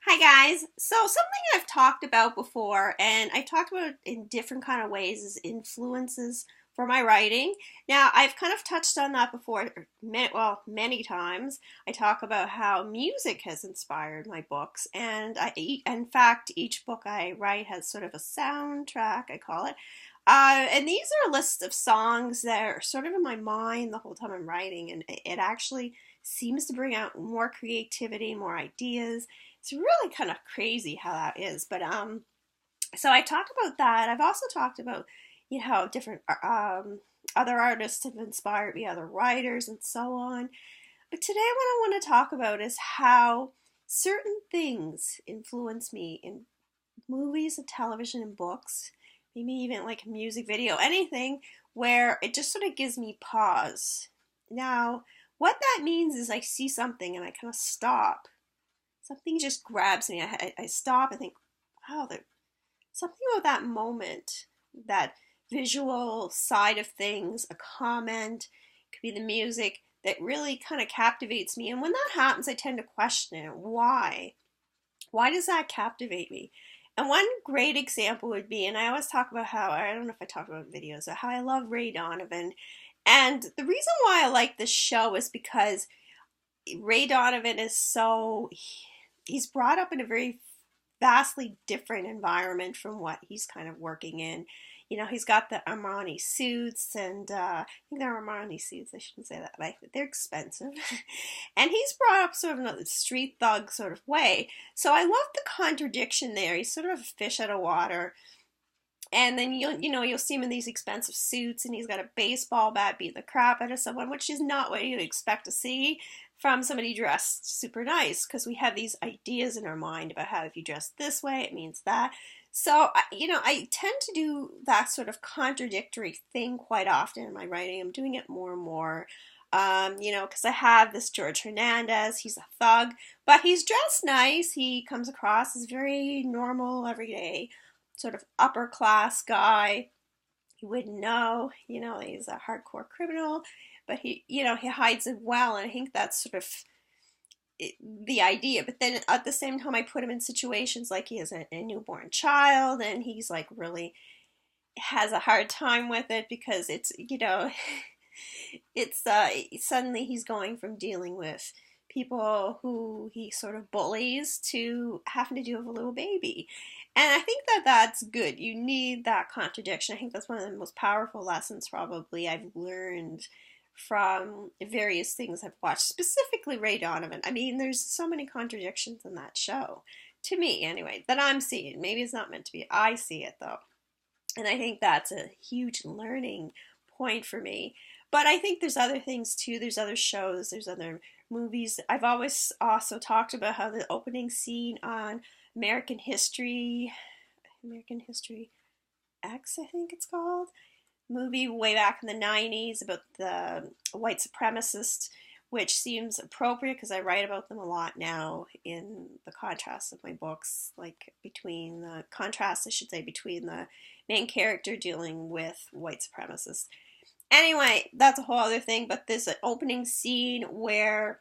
Hi guys. So something I've talked about before, and I've talked about it in different kind of ways, is influences for my writing. Now I've kind of touched on that before, many times. I talk about how music has inspired my books, and in fact, each book I write has sort of a soundtrack, I call it. And these are a list of songs that are sort of in my mind the whole time I'm writing, and it actually seems to bring out more creativity, more ideas. It's really kind of crazy how that is. But so I talked about that. I've also talked about, different other artists have inspired me, other writers, and so on. But today, what I want to talk about is how certain things influence me in movies and television and books, maybe even like a music video, anything where it just sort of gives me pause. Now, what that means is I see something and I kind of stop. Something just grabs me. I stop and think, wow, there's something about that moment, that visual side of things, a comment, it could be the music, that really kind of captivates me. And when that happens, I tend to question it. Why? Why does that captivate me? And one great example would be, and I always talk about how, I don't know if I talk about videos, or how I love Ray Donovan. And the reason why I like this show is because Ray Donovan is he's brought up in a very vastly different environment from what he's kind of working in. He's got the Armani suits, and I think they're Armani suits, I shouldn't say that, but they're expensive. And he's brought up sort of in a street thug sort of way. So I love the contradiction there. He's sort of a fish out of water. And then you'll see him in these expensive suits, and he's got a baseball bat beating the crap out of someone, which is not what you'd expect to see from somebody dressed super nice, because we have these ideas in our mind about how if you dress this way, it means that. So, I tend to do that sort of contradictory thing quite often in my writing. I'm doing it more and more, because I have this Jorge Hernandez. He's a thug, but he's dressed nice. He comes across as very normal, everyday, sort of upper class guy. You wouldn't know, he's a hardcore criminal, but he hides it well, and I think that's sort of the idea. But then at the same time, I put him in situations like he has a newborn child, and he's like really has a hard time with it because it's it's suddenly he's going from dealing with people who he sort of bullies to having to deal with a little baby. And I think that that's good. You need that contradiction. I think that's one of the most powerful lessons probably I've learned from various things I've watched, specifically Ray Donovan. I mean, there's so many contradictions in that show, to me anyway, that I'm seeing. Maybe it's not meant to be. I see it though. And I think that's a huge learning point for me. But I think there's other things too. There's other shows, there's other movies. I've always also talked about how the opening scene on American History X, I think it's called, movie way back in the 90s about the white supremacist, which seems appropriate because I write about them a lot now in the contrast of my books, like between the contrast, I should say, between the main character dealing with white supremacists. Anyway, that's a whole other thing, but there's an opening scene where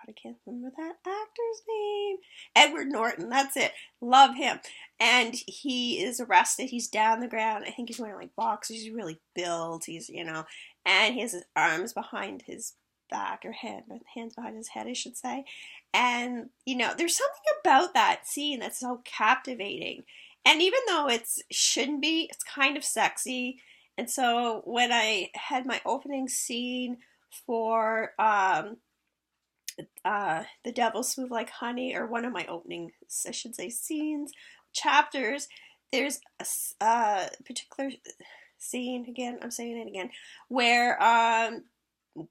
I can't remember that actor's name. Edward Norton, that's it. Love him. And he is arrested. He's down the ground. I think he's wearing like boxers. He's really built. And he has his arms behind his back or head, hands behind his head, I should say. And, there's something about that scene that's so captivating. And even though it shouldn't be, it's kind of sexy. And so when I had my opening scene for The Devil Smooth Like Honey, or one of my opening, I should say, scenes, chapters, there's a particular scene, again, I'm saying it again, where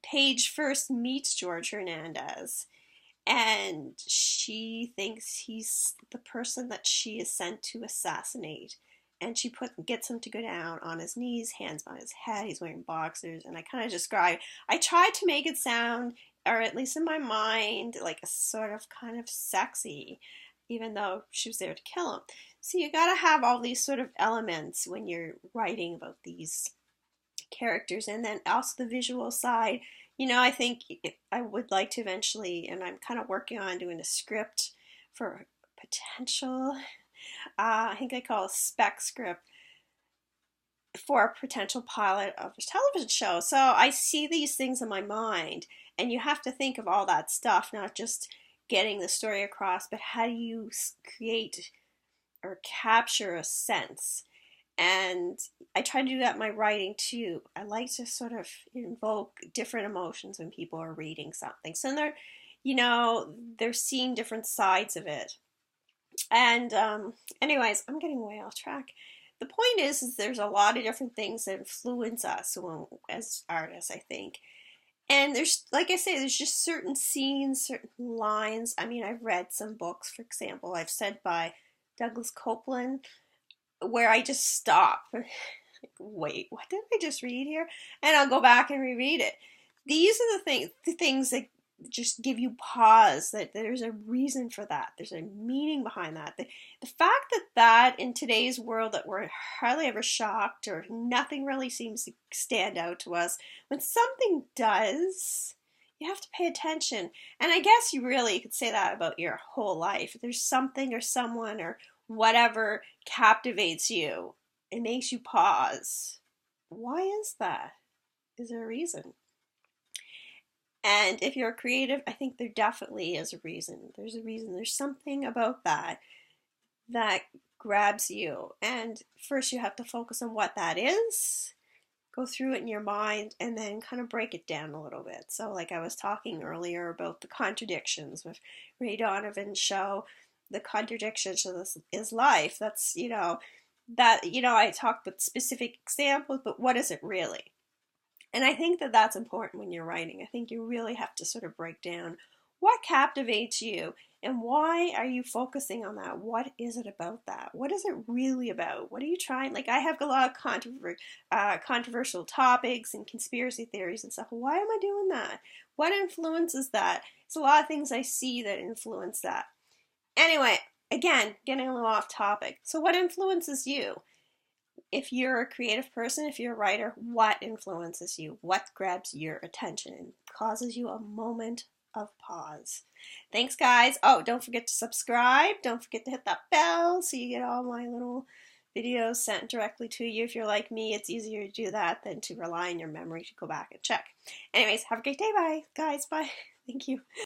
Paige first meets Jorge Hernandez, and she thinks he's the person that she is sent to assassinate. And she gets him to go down on his knees, hands on his head. He's wearing boxers, and I kind of I tried to make it sound, or at least in my mind, like a sort of kind of sexy, even though she was there to kill him. So you gotta have all these sort of elements when you're writing about these characters, and then also the visual side. I think I would like to eventually, and I'm kind of working on doing a script for potential, I think I call it a spec script for a potential pilot of a television show. So I see these things in my mind, and you have to think of all that stuff, not just getting the story across, but how do you create or capture a sense. And I try to do that in my writing too. I like to sort of invoke different emotions when people are reading something. So they're seeing different sides of it. And anyways, I'm getting way off track. The point is there's a lot of different things that influence us as artists, I think. And there's, like I say, there's just certain scenes, certain lines. I mean, I've read some books, for example, I've said by Douglas Copeland, where I just stop. Like, wait, what did I just read here? And I'll go back and reread it. These are the things that just give you pause, that there's a reason for that. There's a meaning behind that. The fact that in today's world that we're hardly ever shocked or nothing really seems to stand out to us, when something does, you have to pay attention. And I guess you really could say that about your whole life. If there's something or someone or whatever captivates you, it makes you pause. Why is that? Is there a reason? And if you're creative, I think there definitely is a reason. There's a reason. There's something about that grabs you. And first you have to focus on what that is, go through it in your mind, and then kind of break it down a little bit. So like I was talking earlier about the contradictions with Ray Donovan's show, the contradictions of this is life. That's, I talked with specific examples, but what is it really? And I think that that's important when you're writing. I think you really have to sort of break down what captivates you and why are you focusing on that? What is it about that? What is it really about? What are you trying? Like I have a lot of controversial topics and conspiracy theories and stuff. Why am I doing that? What influences that? It's a lot of things I see that influence that. Anyway, again, getting a little off topic. So what influences you? If you're a creative person, if you're a writer, what influences you? What grabs your attention and causes you a moment of pause? Thanks, guys. Oh, don't forget to subscribe. Don't forget to hit that bell so you get all my little videos sent directly to you. If you're like me, it's easier to do that than to rely on your memory to go back and check. Anyways, have a great day. Bye, guys. Bye. Thank you.